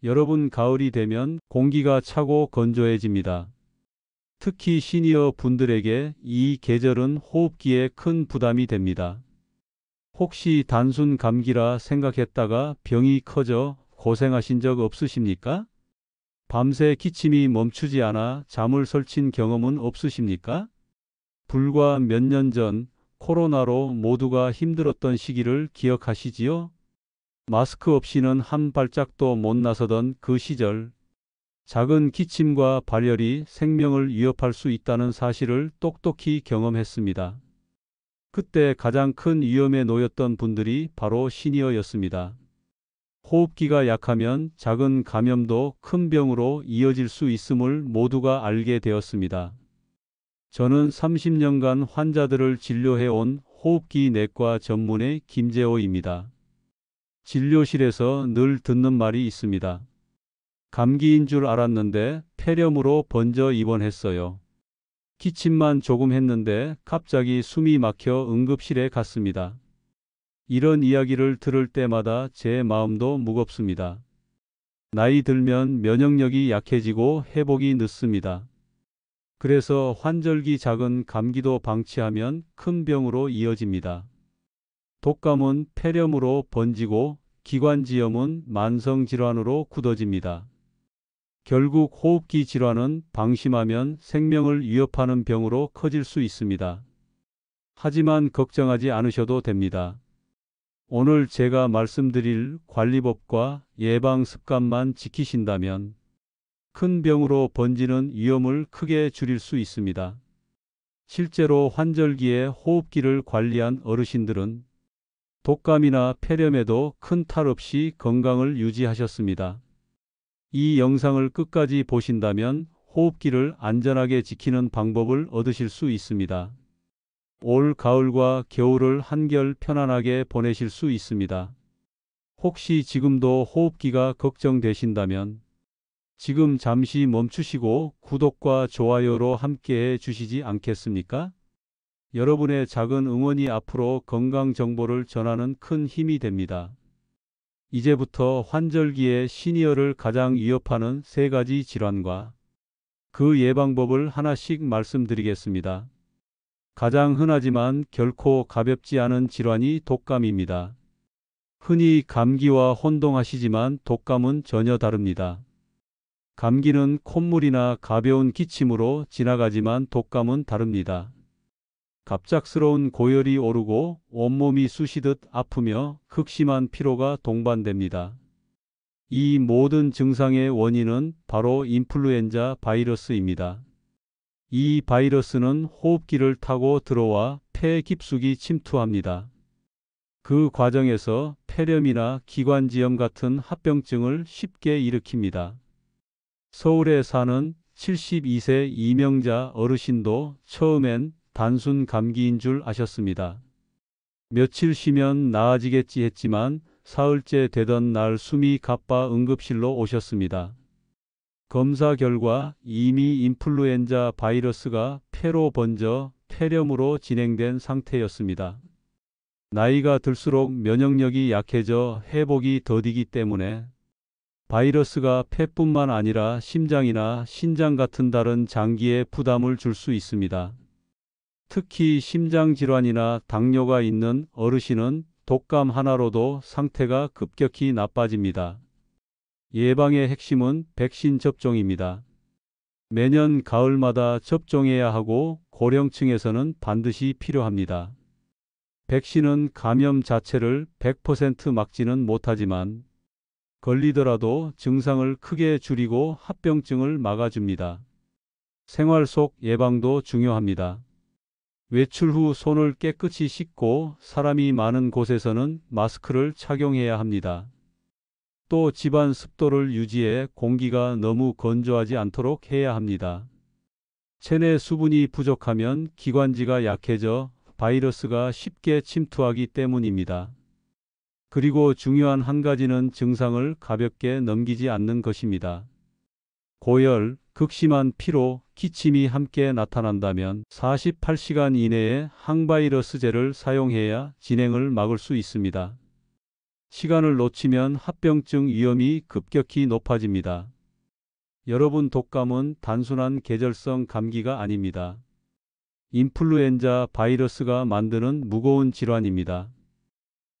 여러분, 가을이 되면 공기가 차고 건조해집니다. 특히 시니어 분들에게 이 계절은 호흡기에 큰 부담이 됩니다. 혹시 단순 감기라 생각했다가 병이 커져 고생하신 적 없으십니까? 밤새 기침이 멈추지 않아 잠을 설친 경험은 없으십니까? 불과 몇 년 전 코로나로 모두가 힘들었던 시기를 기억하시지요? 마스크 없이는 한 발짝도 못 나서던 그 시절, 작은 기침과 발열이 생명을 위협할 수 있다는 사실을 똑똑히 경험했습니다. 그때 가장 큰 위험에 놓였던 분들이 바로 시니어였습니다. 호흡기가 약하면 작은 감염도 큰 병으로 이어질 수 있음을 모두가 알게 되었습니다. 저는 30년간 환자들을 진료해온 호흡기 내과 전문의 김재호입니다. 진료실에서 늘 듣는 말이 있습니다. 감기인 줄 알았는데 폐렴으로 번져 입원했어요. 기침만 조금 했는데 갑자기 숨이 막혀 응급실에 갔습니다. 이런 이야기를 들을 때마다 제 마음도 무겁습니다. 나이 들면 면역력이 약해지고 회복이 늦습니다. 그래서 환절기 작은 감기도 방치하면 큰 병으로 이어집니다. 독감은 폐렴으로 번지고 기관지염은 만성질환으로 굳어집니다. 결국 호흡기 질환은 방심하면 생명을 위협하는 병으로 커질 수 있습니다. 하지만 걱정하지 않으셔도 됩니다. 오늘 제가 말씀드릴 관리법과 예방 습관만 지키신다면 큰 병으로 번지는 위험을 크게 줄일 수 있습니다. 실제로 환절기에 호흡기를 관리한 어르신들은 독감이나 폐렴에도 큰 탈 없이 건강을 유지하셨습니다. 이 영상을 끝까지 보신다면 호흡기를 안전하게 지키는 방법을 얻으실 수 있습니다. 올 가을과 겨울을 한결 편안하게 보내실 수 있습니다. 혹시 지금도 호흡기가 걱정되신다면 지금 잠시 멈추시고 구독과 좋아요로 함께해 주시지 않겠습니까? 여러분의 작은 응원이 앞으로 건강 정보를 전하는 큰 힘이 됩니다. 이제부터 환절기에 시니어를 가장 위협하는 3가지 질환과 그 예방법을 하나씩 말씀드리겠습니다. 가장 흔하지만 결코 가볍지 않은 질환이 독감입니다. 흔히 감기와 혼동하시지만 독감은 전혀 다릅니다. 감기는 콧물이나 가벼운 기침으로 지나가지만 독감은 다릅니다. 갑작스러운 고열이 오르고 온몸이 쑤시듯 아프며 극심한 피로가 동반됩니다. 이 모든 증상의 원인은 바로 인플루엔자 바이러스입니다. 이 바이러스는 호흡기를 타고 들어와 폐 깊숙이 침투합니다. 그 과정에서 폐렴이나 기관지염 같은 합병증을 쉽게 일으킵니다. 서울에 사는 72세 이명자 어르신도 처음엔 단순 감기인 줄 아셨습니다. 며칠 쉬면 나아지겠지 했지만 사흘째 되던 날 숨이 가빠 응급실로 오셨습니다. 검사 결과 이미 인플루엔자 바이러스가 폐로 번져 폐렴으로 진행된 상태였습니다. 나이가 들수록 면역력이 약해져 회복이 더디기 때문에 바이러스가 폐뿐만 아니라 심장이나 신장 같은 다른 장기에 부담을 줄 수 있습니다. 특히 심장질환이나 당뇨가 있는 어르신은 독감 하나로도 상태가 급격히 나빠집니다. 예방의 핵심은 백신 접종입니다. 매년 가을마다 접종해야 하고 고령층에서는 반드시 필요합니다. 백신은 감염 자체를 100% 막지는 못하지만 걸리더라도 증상을 크게 줄이고 합병증을 막아줍니다. 생활 속 예방도 중요합니다. 외출 후 손을 깨끗이 씻고 사람이 많은 곳에서는 마스크를 착용해야 합니다. 또 집안 습도를 유지해 공기가 너무 건조하지 않도록 해야 합니다. 체내 수분이 부족하면 기관지가 약해져 바이러스가 쉽게 침투하기 때문입니다. 그리고 중요한 한 가지는 증상을 가볍게 넘기지 않는 것입니다. 고열, 극심한 피로, 기침이 함께 나타난다면 48시간 이내에 항바이러스제를 사용해야 진행을 막을 수 있습니다. 시간을 놓치면 합병증 위험이 급격히 높아집니다. 여러분, 독감은 단순한 계절성 감기가 아닙니다. 인플루엔자 바이러스가 만드는 무거운 질환입니다.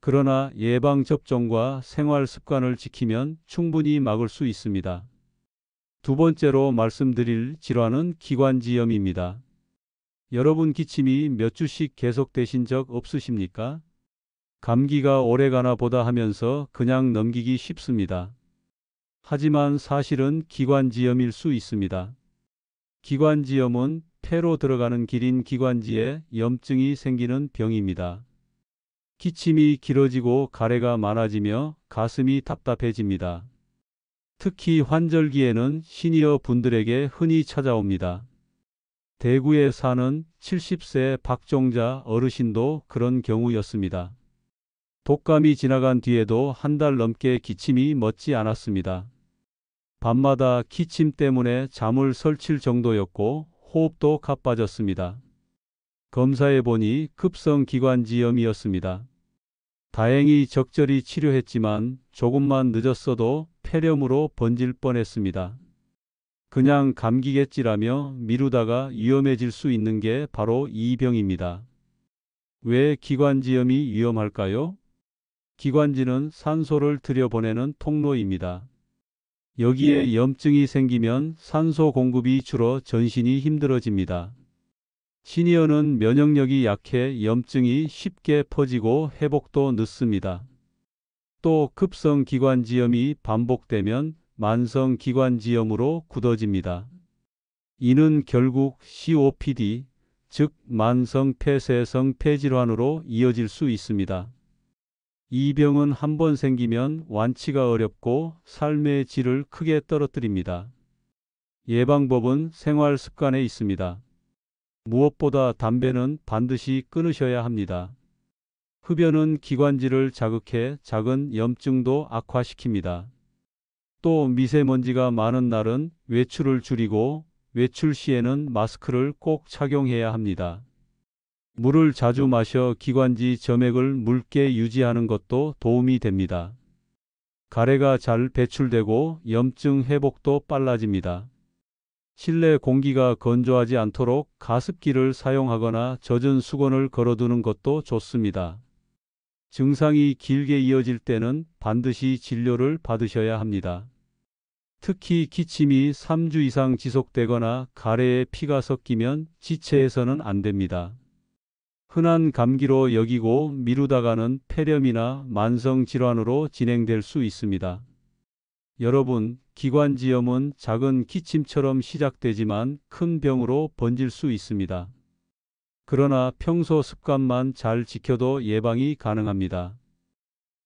그러나 예방접종과 생활 습관을 지키면 충분히 막을 수 있습니다. 두 번째로 말씀드릴 질환은 기관지염입니다. 여러분, 기침이 몇 주씩 계속되신 적 없으십니까? 감기가 오래가나 보다 하면서 그냥 넘기기 쉽습니다. 하지만 사실은 기관지염일 수 있습니다. 기관지염은 폐로 들어가는 길인 기관지에 염증이 생기는 병입니다. 기침이 길어지고 가래가 많아지며 가슴이 답답해집니다. 특히 환절기에는 시니어 분들에게 흔히 찾아옵니다. 대구에 사는 70세 박종자 어르신도 그런 경우였습니다. 독감이 지나간 뒤에도 한 달 넘게 기침이 멎지 않았습니다. 밤마다 기침 때문에 잠을 설칠 정도였고 호흡도 가빠졌습니다. 검사해 보니 급성기관지염이었습니다. 다행히 적절히 치료했지만 조금만 늦었어도 폐렴으로 번질 뻔했습니다. 그냥 감기겠지라며 미루다가 위험해질 수 있는 게 바로 이 병입니다. 왜 기관지염이 위험할까요? 기관지는 산소를 들여보내는 통로입니다. 여기에 염증이 생기면 산소 공급이 줄어 전신이 힘들어집니다. 시니어는 면역력이 약해 염증이 쉽게 퍼지고 회복도 늦습니다. 또 급성기관지염이 반복되면 만성기관지염으로 굳어집니다. 이는 결국 COPD, 즉 만성폐쇄성 폐질환으로 이어질 수 있습니다. 이 병은 한번 생기면 완치가 어렵고 삶의 질을 크게 떨어뜨립니다. 예방법은 생활 습관에 있습니다. 무엇보다 담배는 반드시 끊으셔야 합니다. 흡연은 기관지를 자극해 작은 염증도 악화시킵니다. 또 미세먼지가 많은 날은 외출을 줄이고 외출 시에는 마스크를 꼭 착용해야 합니다. 물을 자주 마셔 기관지 점액을 묽게 유지하는 것도 도움이 됩니다. 가래가 잘 배출되고 염증 회복도 빨라집니다. 실내 공기가 건조하지 않도록 가습기를 사용하거나 젖은 수건을 걸어두는 것도 좋습니다. 증상이 길게 이어질 때는 반드시 진료를 받으셔야 합니다. 특히 기침이 3주 이상 지속되거나 가래에 피가 섞이면 지체해서는 안 됩니다. 흔한 감기로 여기고 미루다가는 폐렴이나 만성질환으로 진행될 수 있습니다. 여러분, 기관지염은 작은 기침처럼 시작되지만 큰 병으로 번질 수 있습니다. 그러나 평소 습관만 잘 지켜도 예방이 가능합니다.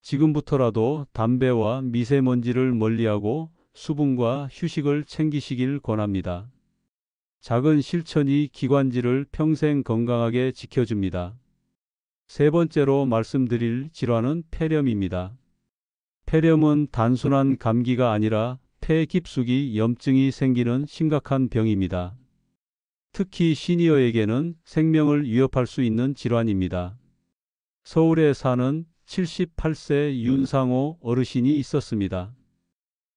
지금부터라도 담배와 미세먼지를 멀리하고 수분과 휴식을 챙기시길 권합니다. 작은 실천이 기관지를 평생 건강하게 지켜줍니다. 세 번째로 말씀드릴 질환은 폐렴입니다. 폐렴은 단순한 감기가 아니라 폐 깊숙이 염증이 생기는 심각한 병입니다. 특히 시니어에게는 생명을 위협할 수 있는 질환입니다. 서울에 사는 78세 윤상호 어르신이 있었습니다.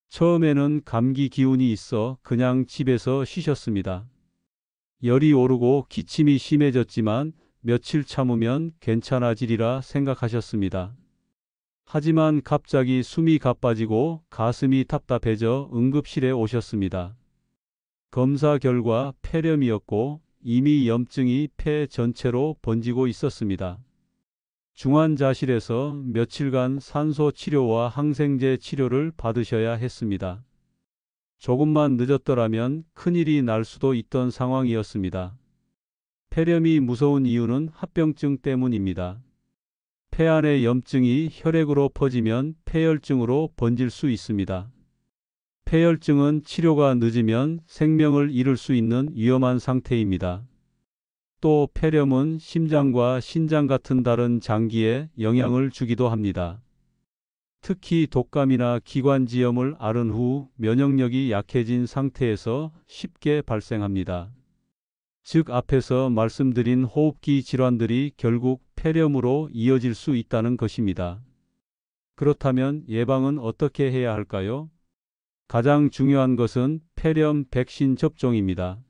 처음에는 감기 기운이 있어 그냥 집에서 쉬셨습니다. 열이 오르고 기침이 심해졌지만 며칠 참으면 괜찮아지리라 생각하셨습니다. 하지만 갑자기 숨이 가빠지고 가슴이 답답해져 응급실에 오셨습니다. 검사 결과 폐렴이었고 이미 염증이 폐 전체로 번지고 있었습니다. 중환자실에서 며칠간 산소 치료와 항생제 치료를 받으셔야 했습니다. 조금만 늦었더라면 큰일이 날 수도 있던 상황이었습니다. 폐렴이 무서운 이유는 합병증 때문입니다. 폐 안의 염증이 혈액으로 퍼지면 폐혈증으로 번질 수 있습니다. 폐혈증은 치료가 늦으면 생명을 잃을 수 있는 위험한 상태입니다. 또 폐렴은 심장과 신장 같은 다른 장기에 영향을 주기도 합니다. 특히 독감이나 기관지염을 앓은 후 면역력이 약해진 상태에서 쉽게 발생합니다. 즉 앞에서 말씀드린 호흡기 질환들이 결국 폐렴으로 이어질 수 있다는 것입니다. 그렇다면 예방은 어떻게 해야 할까요? 가장 중요한 것은 폐렴 백신 접종입니다.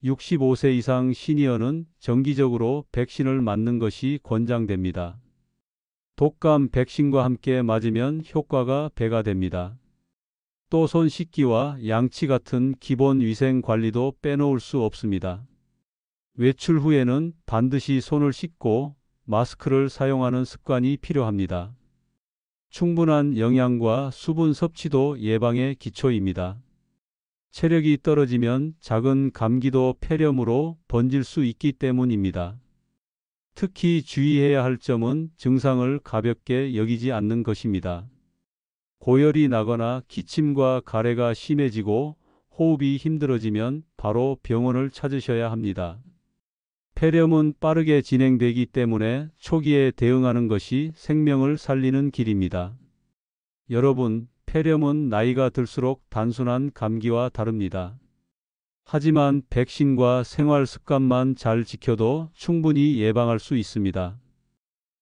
65세 이상 시니어는 정기적으로 백신을 맞는 것이 권장됩니다. 독감 백신과 함께 맞으면 효과가 배가 됩니다. 또 손 씻기와 양치 같은 기본 위생 관리도 빼놓을 수 없습니다. 외출 후에는 반드시 손을 씻고 마스크를 사용하는 습관이 필요합니다. 충분한 영양과 수분 섭취도 예방의 기초입니다. 체력이 떨어지면 작은 감기도 폐렴으로 번질 수 있기 때문입니다. 특히 주의해야 할 점은 증상을 가볍게 여기지 않는 것입니다. 고열이 나거나 기침과 가래가 심해지고 호흡이 힘들어지면 바로 병원을 찾으셔야 합니다. 폐렴은 빠르게 진행되기 때문에 초기에 대응하는 것이 생명을 살리는 길입니다. 여러분, 폐렴은 나이가 들수록 단순한 감기와 다릅니다. 하지만 백신과 생활 습관만 잘 지켜도 충분히 예방할 수 있습니다.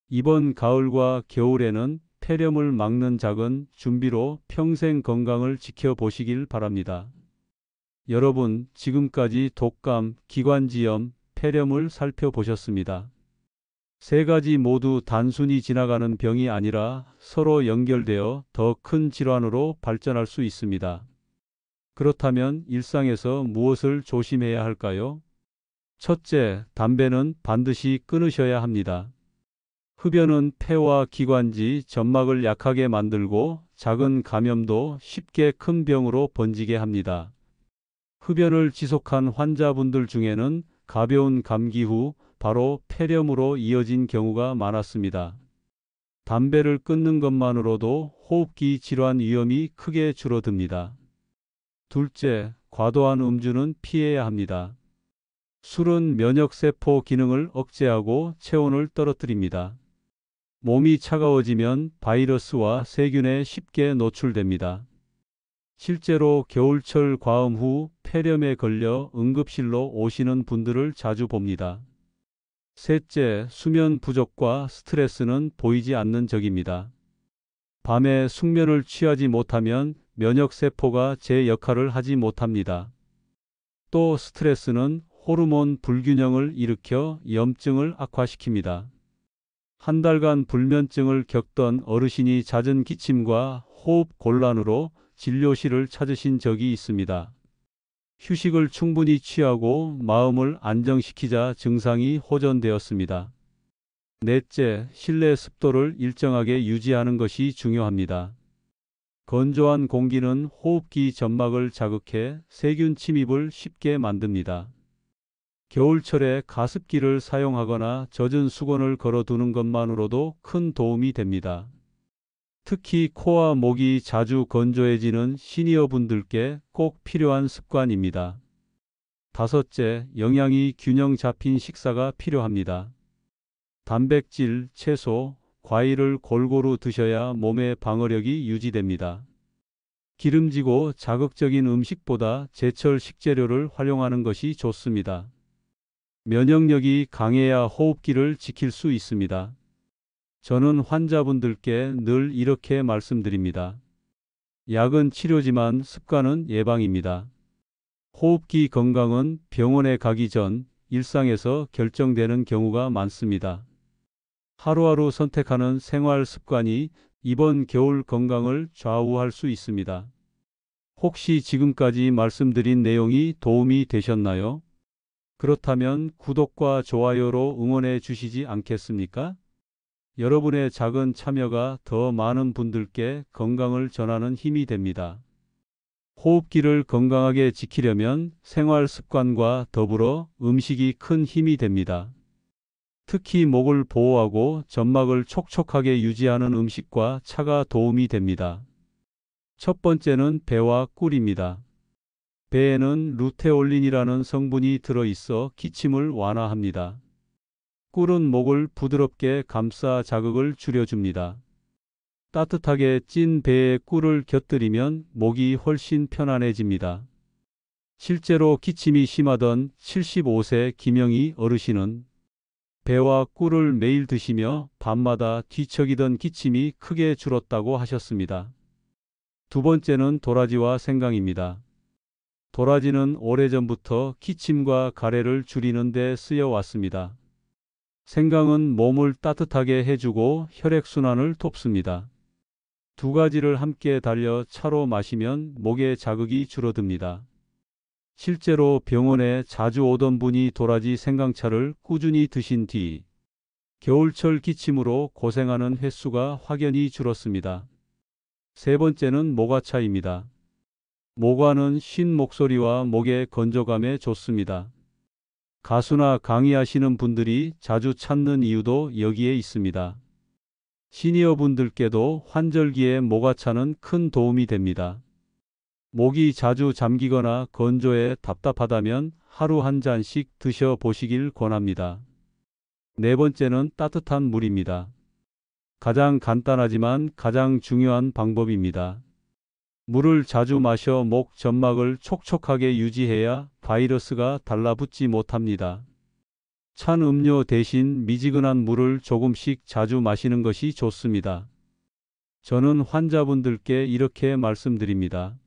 이번 가을과 겨울에는 폐렴을 막는 작은 준비로 평생 건강을 지켜보시길 바랍니다. 여러분, 지금까지 독감, 기관지염, 폐렴을 살펴보셨습니다. 세 가지 모두 단순히 지나가는 병이 아니라 서로 연결되어 더 큰 질환으로 발전할 수 있습니다. 그렇다면 일상에서 무엇을 조심해야 할까요? 첫째, 담배는 반드시 끊으셔야 합니다. 흡연은 폐와 기관지, 점막을 약하게 만들고 작은 감염도 쉽게 큰 병으로 번지게 합니다. 흡연을 지속한 환자분들 중에는 가벼운 감기 후 바로 폐렴으로 이어진 경우가 많았습니다. 담배를 끊는 것만으로도 호흡기 질환 위험이 크게 줄어듭니다. 둘째, 과도한 음주는 피해야 합니다. 술은 면역세포 기능을 억제하고 체온을 떨어뜨립니다. 몸이 차가워지면 바이러스와 세균에 쉽게 노출됩니다. 실제로 겨울철 과음 후 폐렴에 걸려 응급실로 오시는 분들을 자주 봅니다. 셋째, 수면 부족과 스트레스는 보이지 않는 적입니다. 밤에 숙면을 취하지 못하면 면역세포가 제 역할을 하지 못합니다. 또 스트레스는 호르몬 불균형을 일으켜 염증을 악화시킵니다. 한 달간 불면증을 겪던 어르신이 잦은 기침과 호흡 곤란으로 진료실을 찾으신 적이 있습니다. 휴식을 충분히 취하고 마음을 안정시키자 증상이 호전되었습니다. 넷째, 실내 습도를 일정하게 유지하는 것이 중요합니다. 건조한 공기는 호흡기 점막을 자극해 세균 침입을 쉽게 만듭니다. 겨울철에 가습기를 사용하거나 젖은 수건을 걸어두는 것만으로도 큰 도움이 됩니다. 특히 코와 목이 자주 건조해지는 시니어분들께 꼭 필요한 습관입니다. 다섯째, 영양이 균형 잡힌 식사가 필요합니다. 단백질, 채소, 과일을 골고루 드셔야 몸의 방어력이 유지됩니다. 기름지고 자극적인 음식보다 제철 식재료를 활용하는 것이 좋습니다. 면역력이 강해야 호흡기를 지킬 수 있습니다. 저는 환자분들께 늘 이렇게 말씀드립니다. 약은 치료지만 습관은 예방입니다. 호흡기 건강은 병원에 가기 전 일상에서 결정되는 경우가 많습니다. 하루하루 선택하는 생활 습관이 이번 겨울 건강을 좌우할 수 있습니다. 혹시 지금까지 말씀드린 내용이 도움이 되셨나요? 그렇다면 구독과 좋아요로 응원해 주시지 않겠습니까? 여러분의 작은 참여가 더 많은 분들께 건강을 전하는 힘이 됩니다. 호흡기를 건강하게 지키려면 생활 습관과 더불어 음식이 큰 힘이 됩니다. 특히 목을 보호하고 점막을 촉촉하게 유지하는 음식과 차가 도움이 됩니다. 첫 번째는 배와 꿀입니다. 배에는 루테올린이라는 성분이 들어있어 기침을 완화합니다. 꿀은 목을 부드럽게 감싸 자극을 줄여줍니다. 따뜻하게 찐 배에 꿀을 곁들이면 목이 훨씬 편안해집니다. 실제로 기침이 심하던 75세 김영희 어르신은 배와 꿀을 매일 드시며 밤마다 뒤척이던 기침이 크게 줄었다고 하셨습니다. 두 번째는 도라지와 생강입니다. 도라지는 오래전부터 기침과 가래를 줄이는 데 쓰여 왔습니다. 생강은 몸을 따뜻하게 해주고 혈액순환을 돕습니다. 두 가지를 함께 달여 차로 마시면 목의 자극이 줄어듭니다. 실제로 병원에 자주 오던 분이 도라지 생강차를 꾸준히 드신 뒤 겨울철 기침으로 고생하는 횟수가 확연히 줄었습니다. 세 번째는 모과차입니다. 모과는 쉰 목소리와 목의 건조감에 좋습니다. 가수나 강의하시는 분들이 자주 찾는 이유도 여기에 있습니다. 시니어 분들께도 환절기에 모과차는 큰 도움이 됩니다. 목이 자주 잠기거나 건조해 답답하다면 하루 한 잔씩 드셔보시길 권합니다. 네 번째는 따뜻한 물입니다. 가장 간단하지만 가장 중요한 방법입니다. 물을 자주 마셔 목 점막을 촉촉하게 유지해야 바이러스가 달라붙지 못합니다. 찬 음료 대신 미지근한 물을 조금씩 자주 마시는 것이 좋습니다. 저는 환자분들께 이렇게 말씀드립니다.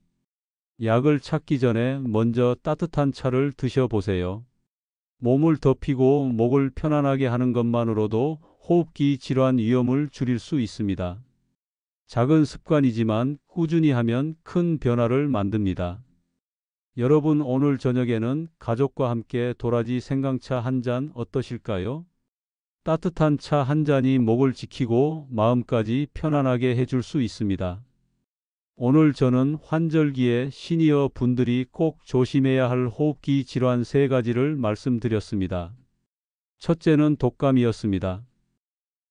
약을 찾기 전에 먼저 따뜻한 차를 드셔보세요. 몸을 덮이고 목을 편안하게 하는 것만으로도 호흡기 질환 위험을 줄일 수 있습니다. 작은 습관이지만 꾸준히 하면 큰 변화를 만듭니다. 여러분, 오늘 저녁에는 가족과 함께 도라지 생강차 한 잔 어떠실까요? 따뜻한 차 한 잔이 목을 지키고 마음까지 편안하게 해줄 수 있습니다. 오늘 저는 환절기에 시니어 분들이 꼭 조심해야 할 호흡기 질환 3가지를 말씀드렸습니다. 첫째는 독감이었습니다.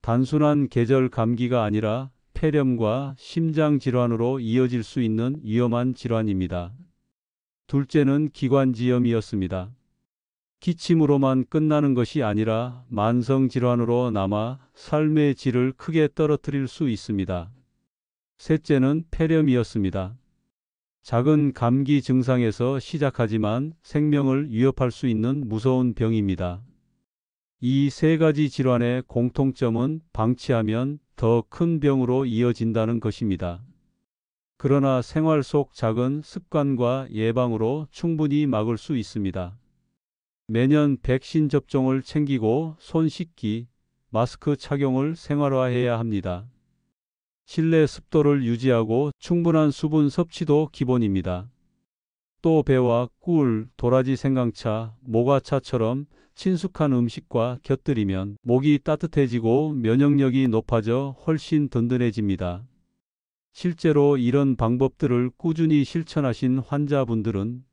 단순한 계절 감기가 아니라 폐렴과 심장 질환으로 이어질 수 있는 위험한 질환입니다. 둘째는 기관지염이었습니다. 기침으로만 끝나는 것이 아니라 만성 질환으로 남아 삶의 질을 크게 떨어뜨릴 수 있습니다. 셋째는 폐렴이었습니다. 작은 감기 증상에서 시작하지만 생명을 위협할 수 있는 무서운 병입니다. 이 3가지 질환의 공통점은 방치하면 더 큰 병으로 이어진다는 것입니다. 그러나 생활 속 작은 습관과 예방으로 충분히 막을 수 있습니다. 매년 백신 접종을 챙기고 손 씻기, 마스크 착용을 생활화해야 합니다. 실내 습도를 유지하고 충분한 수분 섭취도 기본입니다. 또 배와 꿀, 도라지 생강차, 모과차처럼 친숙한 음식과 곁들이면 목이 따뜻해지고 면역력이 높아져 훨씬 든든해집니다. 실제로 이런 방법들을 꾸준히 실천하신 환자분들은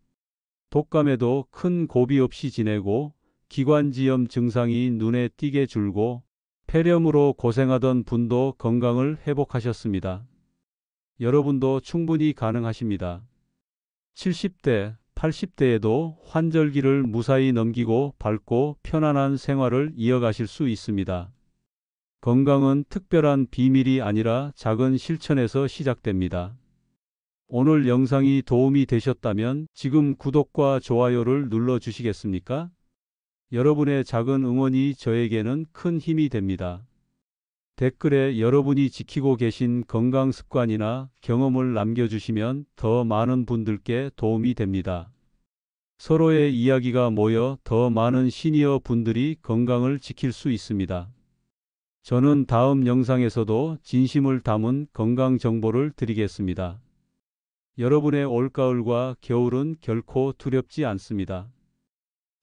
독감에도 큰 고비 없이 지내고 기관지염 증상이 눈에 띄게 줄고 폐렴으로 고생하던 분도 건강을 회복하셨습니다. 여러분도 충분히 가능하십니다. 70대, 80대에도 환절기를 무사히 넘기고 밝고 편안한 생활을 이어가실 수 있습니다. 건강은 특별한 비밀이 아니라 작은 실천에서 시작됩니다. 오늘 영상이 도움이 되셨다면 지금 구독과 좋아요를 눌러주시겠습니까? 여러분의 작은 응원이 저에게는 큰 힘이 됩니다. 댓글에 여러분이 지키고 계신 건강 습관이나 경험을 남겨주시면 더 많은 분들께 도움이 됩니다. 서로의 이야기가 모여 더 많은 시니어 분들이 건강을 지킬 수 있습니다. 저는 다음 영상에서도 진심을 담은 건강 정보를 드리겠습니다. 여러분의 올가을과 겨울은 결코 두렵지 않습니다.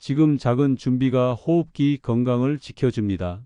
지금 작은 준비가 호흡기 건강을 지켜줍니다.